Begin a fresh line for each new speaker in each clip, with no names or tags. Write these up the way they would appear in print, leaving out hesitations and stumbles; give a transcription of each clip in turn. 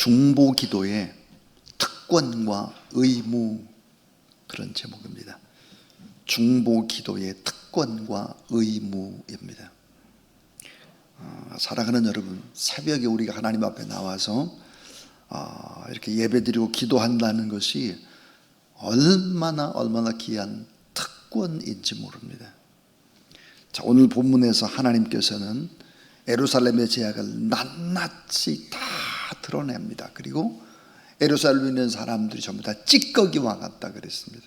중보기도의 특권과 의무, 그런 제목입니다. 중보기도의 특권과 의무입니다. 사랑하는 여러분, 새벽에 우리가 하나님 앞에 나와서 이렇게 예배드리고 기도한다는 것이 얼마나 귀한 특권인지 모릅니다. 자, 오늘 본문에서 하나님께서는 예루살렘의 죄악을 낱낱이 다 드러냅니다. 그리고 예루살렘에 있는 사람들이 전부 다 찌꺼기와 같다 그랬습니다.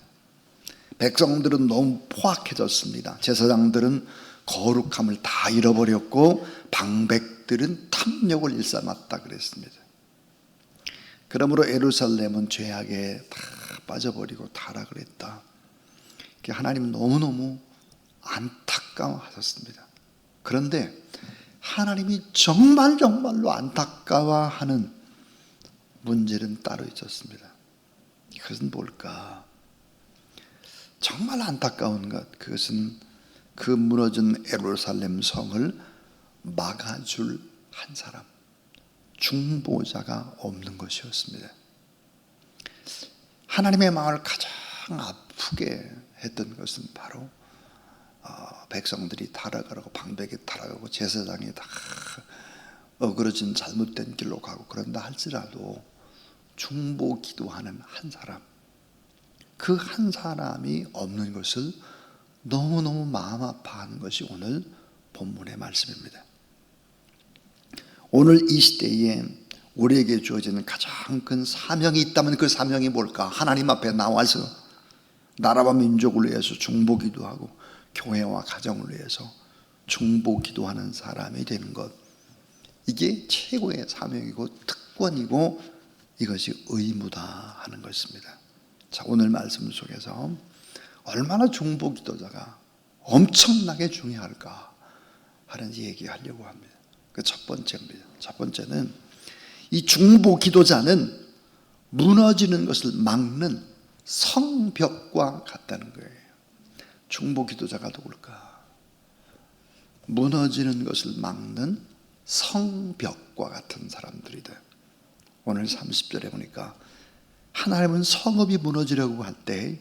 백성들은 너무 포악해졌습니다. 제사장들은 거룩함을 다 잃어버렸고 방백들은 탐욕을 일삼았다 그랬습니다. 그러므로 예루살렘은 죄악에 다 빠져버리고 타락을 했다. 하나님은 너무너무 안타까워하셨습니다. 그런데 하나님이 정말로 안타까워하는 문제는 따로 있었습니다. 그것은 뭘까? 정말 안타까운 것, 그것은 그 무너진 예루살렘 성을 막아줄 한 사람, 중보자가 없는 것이었습니다. 하나님의 마음을 가장 아프게 했던 것은 바로 백성들이 타락하고 방백이 타락하고 제사장이 다 어그러진 잘못된 길로 가고 그런다 할지라도 중보 기도하는 한 사람, 그 한 사람이 없는 것을 너무너무 마음 아파하는 것이 오늘 본문의 말씀입니다. 오늘 이 시대에 우리에게 주어지는 가장 큰 사명이 있다면 그 사명이 뭘까? 하나님 앞에 나와서 나라와 민족을 위해서 중보 기도하고 교회와 가정을 위해서 중보 기도하는 사람이 되는 것, 이게 최고의 사명이고 특권이고 이것이 의무다 하는 것입니다. 자, 오늘 말씀 속에서 얼마나 중보 기도자가 엄청나게 중요할까 하는 얘기하려고 합니다. 그 첫 번째입니다. 첫 번째는 이 중보 기도자는 무너지는 것을 막는 성벽과 같다는 거예요. 중보 기도자가 누굴까? 무너지는 것을 막는 성벽과 같은 사람들이다. 오늘 30절에 보니까 하나님은 성읍이 무너지려고 할 때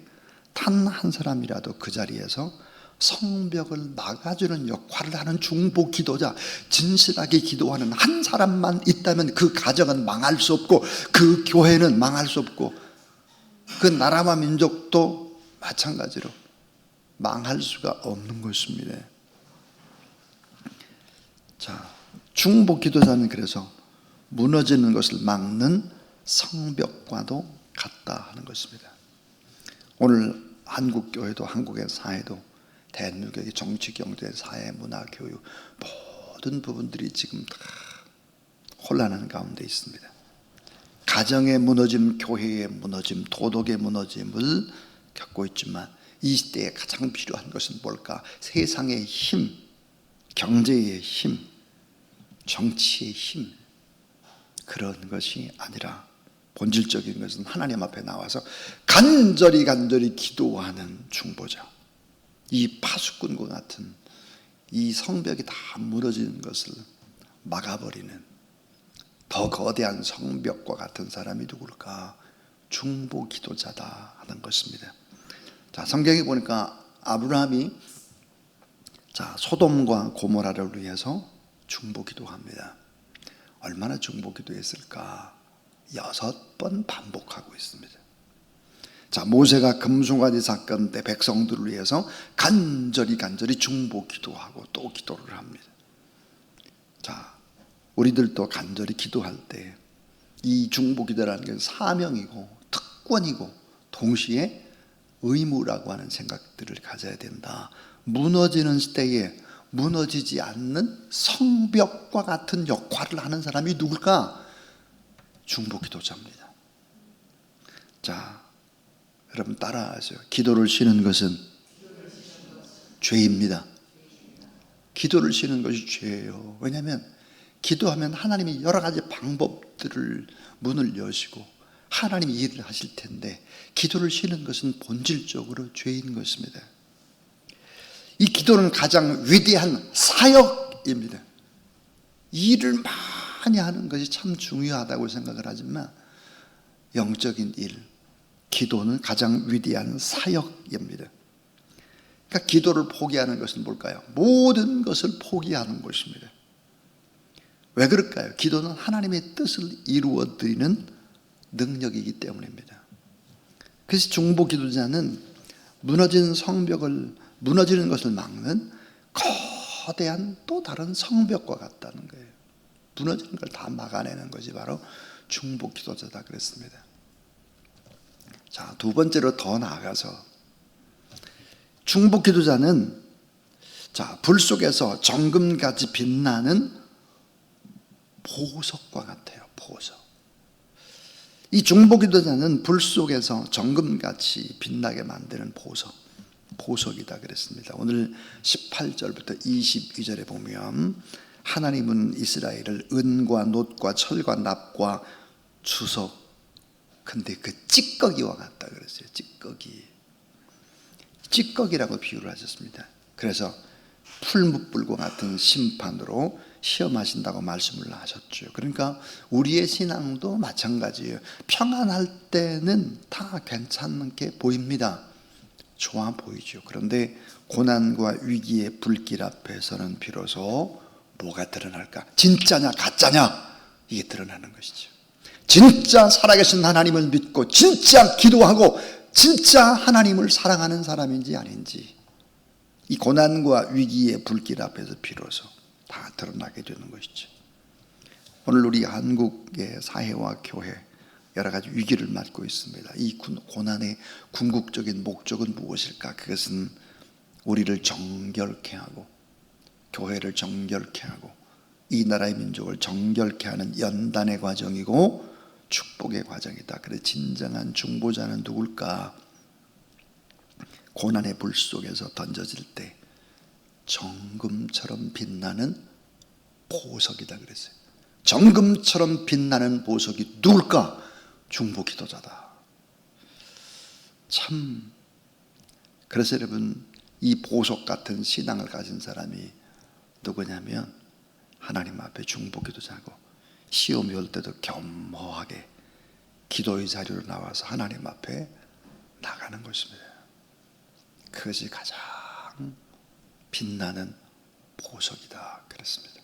단 한 사람이라도 그 자리에서 성벽을 막아주는 역할을 하는 중보 기도자, 진실하게 기도하는 한 사람만 있다면 그 가정은 망할 수 없고 그 교회는 망할 수 없고 그 나라와 민족도 마찬가지로 망할 수가 없는 것입니다. 자, 중보 기도자는 그래서 무너지는 것을 막는 성벽과도 같다 하는 것입니다. 오늘 한국 교회도 한국의 사회도 대한민국의 정치, 경제, 사회, 문화, 교육 모든 부분들이 지금 다 혼란하는 가운데 있습니다. 가정의 무너짐, 교회의 무너짐, 도덕의 무너짐을 겪고 있지만 이 시대에 가장 필요한 것은 뭘까? 세상의 힘, 경제의 힘, 정치의 힘, 그런 것이 아니라 본질적인 것은 하나님 앞에 나와서 간절히 기도하는 중보자, 이 파수꾼과 같은 이 성벽이 다 무너지는 것을 막아버리는 더 거대한 성벽과 같은 사람이 누굴까? 중보 기도자다 하는 것입니다. 자, 성경에 보니까 아브라함이 소돔과 고모라를 위해서 중보 기도합니다. 얼마나 중보 기도했을까? 6번 반복하고 있습니다. 자, 모세가 금송아지 사건 때 백성들을 위해서 간절히 중보 기도하고 또 기도를 합니다. 자, 우리들도 간절히 기도할 때 이 중보 기도라는 게 사명이고 특권이고 동시에 의무라고 하는 생각들을 가져야 된다. 무너지는 시대에 무너지지 않는 성벽과 같은 역할을 하는 사람이 누굴까? 중보 기도자입니다. 자, 여러분 따라하세요. 기도를 쉬는 것은 죄입니다. 기도를 쉬는 것이 죄예요. 왜냐하면 기도하면 하나님이 여러 가지 방법들을 문을 여시고 하나님이 일을 하실 텐데 기도를 쉬는 것은 본질적으로 죄인 것입니다. 이 기도는 가장 위대한 사역입니다. 일을 많이 하는 것이 참 중요하다고 생각을 하지만 영적인 일, 기도는 가장 위대한 사역입니다. 그러니까 기도를 포기하는 것은 뭘까요? 모든 것을 포기하는 것입니다. 왜 그럴까요? 기도는 하나님의 뜻을 이루어 드리는 능력이기 때문입니다. 그래서 중보 기도자는 무너진 성벽을, 무너지는 것을 막는 거대한 또 다른 성벽과 같다는 거예요. 무너지는 걸 다 막아내는 것이 바로 중보 기도자다 그랬습니다. 자, 두 번째로 더 나아가서 중보 기도자는 자, 불 속에서 정금같이 빛나는 보석과 같아요. 보석. 이 중보 기도자는 불 속에서 정금같이 빛나게 만드는 보석이다 그랬습니다. 오늘 18절부터 22절에 보면 하나님은 이스라엘을 은과 놋과 철과 납과 주석, 근데 그 찌꺼기와 같다 그랬어요. 찌꺼기라고 비유를 하셨습니다. 그래서 풀무불과 같은 심판으로 시험하신다고 말씀을 하셨죠. 그러니까 우리의 신앙도 마찬가지예요. 평안할 때는 다 괜찮게 보입니다. 좋아 보이죠. 그런데 고난과 위기의 불길 앞에서는 비로소 뭐가 드러날까? 진짜냐 가짜냐? 이게 드러나는 것이죠. 진짜 살아계신 하나님을 믿고 진짜 기도하고 진짜 하나님을 사랑하는 사람인지 아닌지, 이 고난과 위기의 불길 앞에서 비로소 다 드러나게 되는 것이죠. 오늘 우리 한국의 사회와 교회 여러 가지 위기를 맞고 있습니다. 이 고난의 궁극적인 목적은 무엇일까? 그것은 우리를 정결케 하고 교회를 정결케 하고 이 나라의 민족을 정결케 하는 연단의 과정이고 축복의 과정이다. 그래 진정한 중보자는 누굴까? 고난의 불 속에서 던져질 때 정금처럼 빛나는 보석이다 그랬어요. 정금처럼 빛나는 보석이 누굴까? 중보 기도자다. 참, 그래서 여러분, 이 보석 같은 신앙을 가진 사람이 누구냐면 하나님 앞에 중보 기도자고 시험이 올 때도 겸허하게 기도의 자리로 나와서 하나님 앞에 나가는 것입니다. 그것이 가장 빛나는 보석이다 그랬습니다.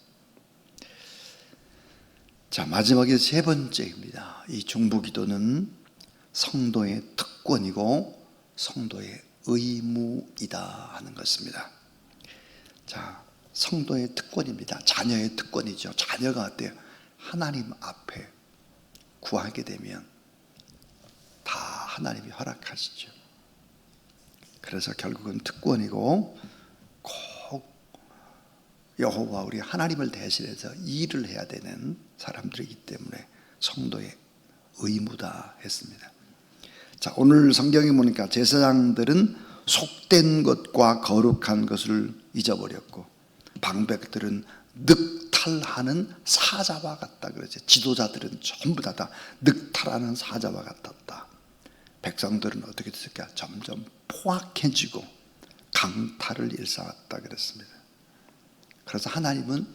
자, 마지막에 세 번째입니다. 이 중보 기도는 성도의 특권이고 성도의 의무이다 하는 것입니다. 자, 성도의 특권입니다. 자녀의 특권이죠. 자녀가 어때요? 하나님 앞에 구하게 되면 다 하나님이 허락하시죠. 그래서 결국은 특권이고 꼭 여호와 우리 하나님을 대신해서 일을 해야 되는 사람들이기 때문에 성도의 의무다 했습니다. 자, 오늘 성경에 보니까 제사장들은 속된 것과 거룩한 것을 잊어버렸고 방백들은 늑탈하는 사자와 같다 그러죠. 지도자들은 전부 다 늑탈하는 사자와 같았다. 백성들은 어떻게 됐을까? 점점 포악해지고 강탈을 일삼았다 그랬습니다. 그래서 하나님은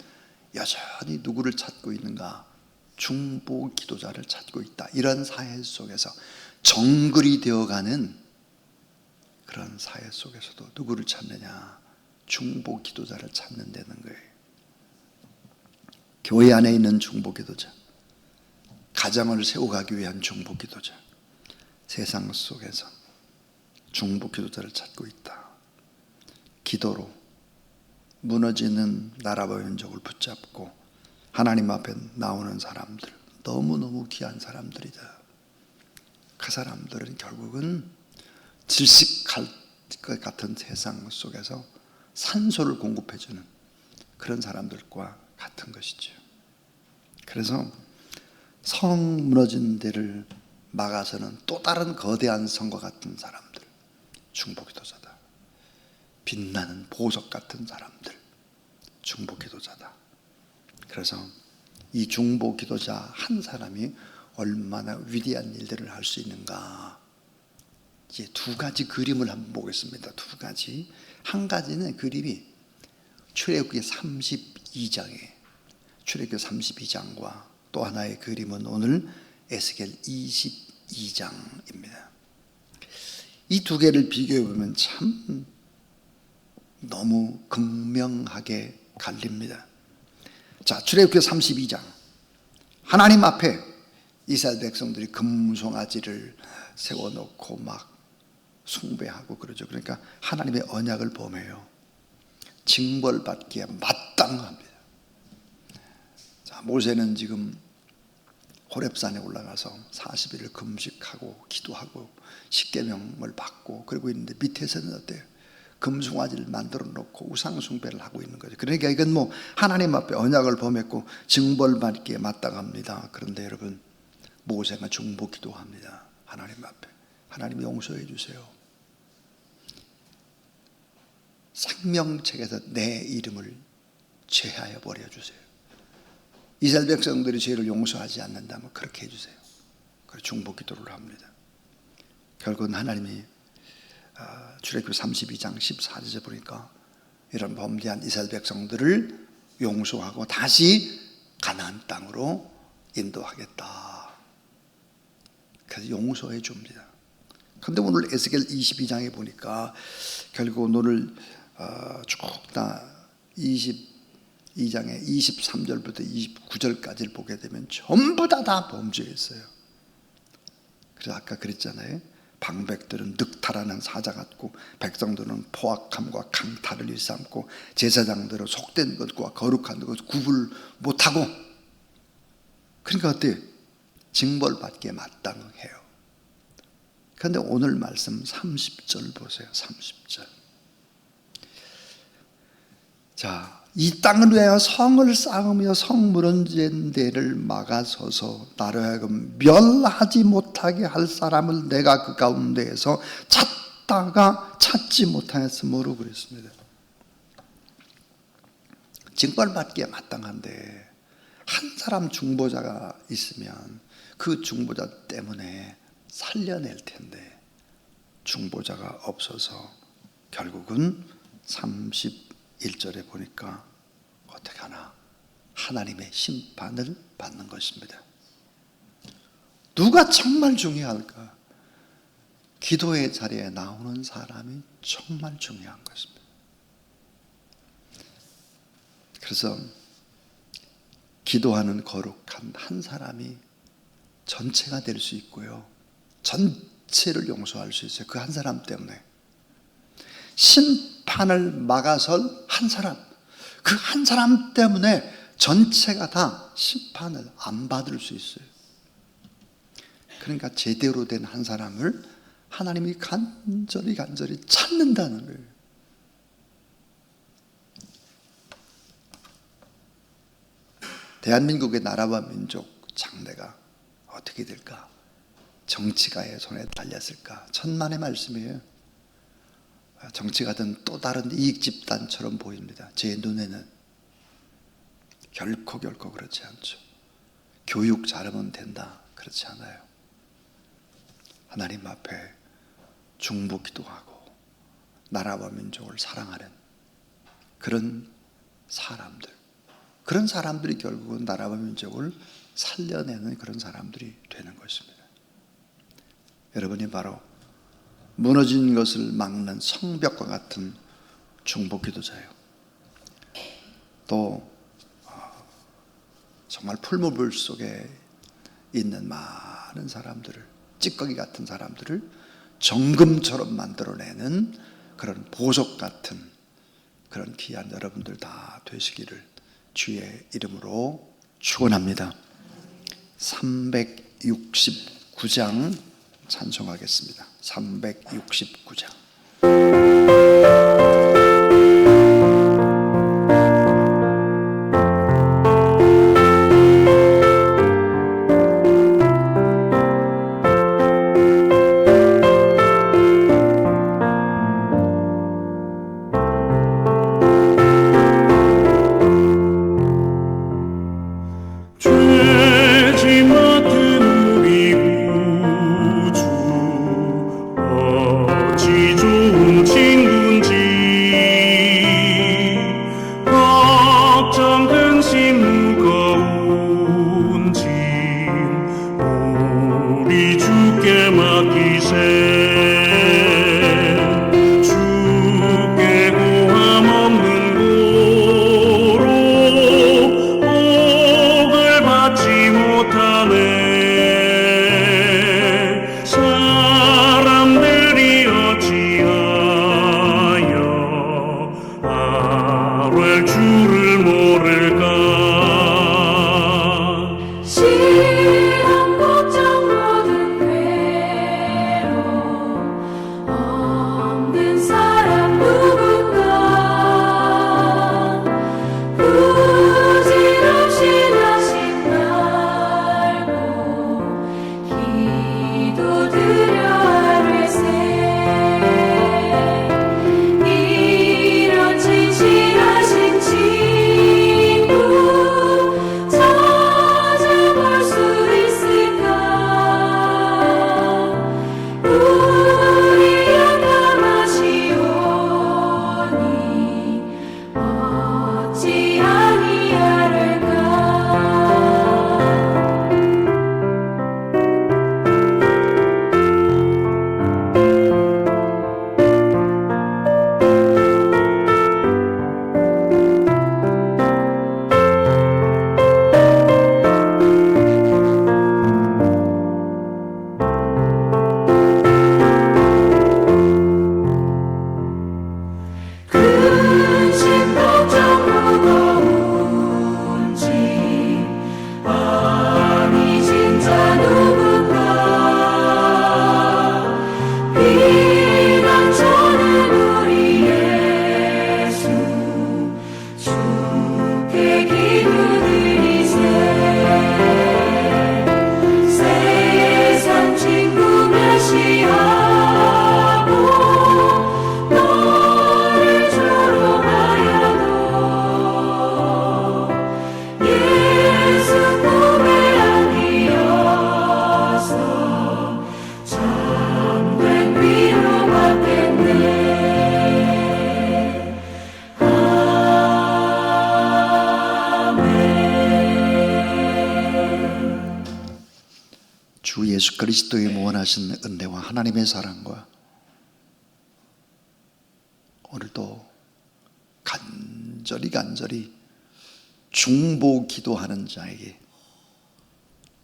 여전히 누구를 찾고 있는가? 중보 기도자를 찾고 있다. 이런 사회 속에서 정글이 되어가는 그런 사회 속에서도 누구를 찾느냐? 중보 기도자를 찾는 데는 거예요. 교회 안에 있는 중보 기도자, 가정을 세워가기 위한 중보 기도자, 세상 속에서 중보 기도자를 찾고 있다. 기도로 무너지는 나라와 민족을 붙잡고 하나님 앞에 나오는 사람들, 너무너무 귀한 사람들이다. 그 사람들은 결국은 질식할 것 같은 세상 속에서 산소를 공급해주는 그런 사람들과 같은 것이죠. 그래서 성 무너진 데를 막아서는 또 다른 거대한 성과 같은 사람들, 중보 기도자다. 빛나는 보석 같은 사람들, 중보 기도자다. 그래서 이 중보 기도자 한 사람이 얼마나 위대한 일들을 할 수 있는가. 이제 두 가지 그림을 한번 보겠습니다. 두 가지. 한 가지는 그림이 출애굽기 32장에 출애굽기 32장과 또 하나의 그림은 오늘 에스겔 22장입니다. 이 두 개를 비교해 보면 참 너무 극명하게 갈립니다. 자, 출애굽기 32장. 하나님 앞에 이스라엘 백성들이 금송아지를 세워놓고 막 숭배하고 그러죠. 그러니까 하나님의 언약을 범해요. 징벌받기에 마땅합니다. 자, 모세는 지금 호렙산에 올라가서 40일을 금식하고 기도하고 십계명을 받고 그러고 있는데 밑에서는 어때요? 금송아지를 만들어 놓고 우상 숭배를 하고 있는 거죠. 그러니까 이건 뭐 하나님 앞에 언약을 범했고 징벌받기에 마땅합니다. 그런데 여러분, 모세가 중보 기도합니다. 하나님 앞에. 하나님 용서해 주세요. 생명책에서 내 이름을 제하여 버려 주세요. 이스라엘 백성들이 죄를 용서하지 않는다면 그렇게 해주세요. 그래서 중보 기도를 합니다. 결국은 하나님이 출애굽기 32장 14절에 보니까 이런 범죄한 이스라엘 백성들을 용서하고 다시 가나안 땅으로 인도하겠다. 그래서 용서해 줍니다. 그런데 오늘 에스겔 22장에 보니까 결국 오늘 쭉 다 22장의 23절부터 29절까지를 보게 되면 전부 다 범죄했어요. 그래서 아까 그랬잖아요. 방백들은 늑탈하는 사자 같고 백성들은 포악함과 강탈을 일삼고 제사장들은 속된 것과 거룩한 것을 구분 못하고, 그러니까 어때요? 징벌받기에 마땅해요. 그런데 오늘 말씀 30절 보세요. 30절. 자, 이 땅을 위하여 성을 쌓으며 성물은 데를 막아서서 나로 하여금 멸하지 못하게 할 사람을 내가 그 가운데에서 찾다가 찾지 못하였으므로 그랬습니다. 징벌받기에 마땅한데 한 사람 중보자가 있으면 그 중보자 때문에 살려낼 텐데 중보자가 없어서 결국은 31절에 보니까 어떻게 하나? 하나님의 심판을 받는 것입니다. 누가 정말 중요할까? 기도의 자리에 나오는 사람이 정말 중요한 것입니다. 그래서 기도하는 거룩한 한 사람이 전체가 될 수 있고요, 전체를 용서할 수 있어요. 그 한 사람 때문에. 심판을 막아설 한 사람, 그 한 사람 때문에 전체가 다 심판을 안 받을 수 있어요. 그러니까 제대로 된 한 사람을 하나님이 간절히 찾는다는 거예요. 대한민국의 나라와 민족 장래가 어떻게 될까? 정치가의 손에 달렸을까? 천만의 말씀이에요. 정치가든 또 다른 이익 집단처럼 보입니다. 제 눈에는 결코 그렇지 않죠. 교육 잘하면 된다, 그렇지 않아요. 하나님 앞에 중보 기도하고 나라와 민족을 사랑하는 그런 사람들이 결국은 나라와 민족을 살려내는 그런 사람들이 되는 것입니다. 여러분이 바로 무너진 것을 막는 성벽과 같은 중보 기도자예요. 또 정말 풀무불 속에 있는 많은 사람들을, 찌꺼기 같은 사람들을 정금처럼 만들어내는 그런 보석 같은 그런 귀한 여러분들 다 되시기를 주의 이름으로 축원합니다. 369장 찬송하겠습니다. 369장.
지존 주께 맡기세. 주께 고함 없는 고로 복을 받지 못하네. 사람들이 어찌하여 아뢰 주를 모를까.
시험 걱정 모든 괴로움 없는 사람 누군가. 부질없이 다시 말고 기도드려 아뢰세. 이런 진실하신 친구 찾아볼 수 있을까. 우리 양감하시오니 어찌 아니하를까. 근심 걱정 무거운 짐 아니 진짜 누군가. 비난 저는 우리 예수 주께 기도드리세. 세상 친구 멸시하고 너를 조롱하여도 예수 품에 안기어서 참된 위로받겠네.
주 예수 그리스도의 무한하신 은혜와 하나님의 사랑과 오늘도 간절히 중보 기도하는 자에게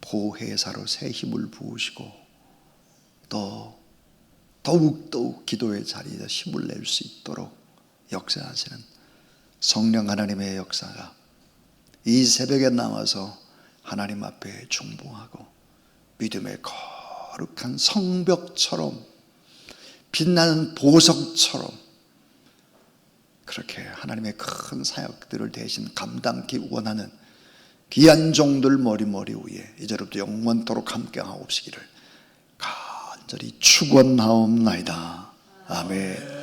보혜사로 새 힘을 부으시고 또 더욱 기도의 자리에서 힘을 낼 수 있도록 역사하시는 성령 하나님의 역사가 이 새벽에 나와서 하나님 앞에 중보하고 믿음의 거룩한 성벽처럼 빛나는 보석처럼 그렇게 하나님의 큰 사역들을 대신 감당기 원하는 귀한 종들 머리 위에 이제부터 영원토록 함께하옵시기를 간절히 축원하옵나이다. 아멘.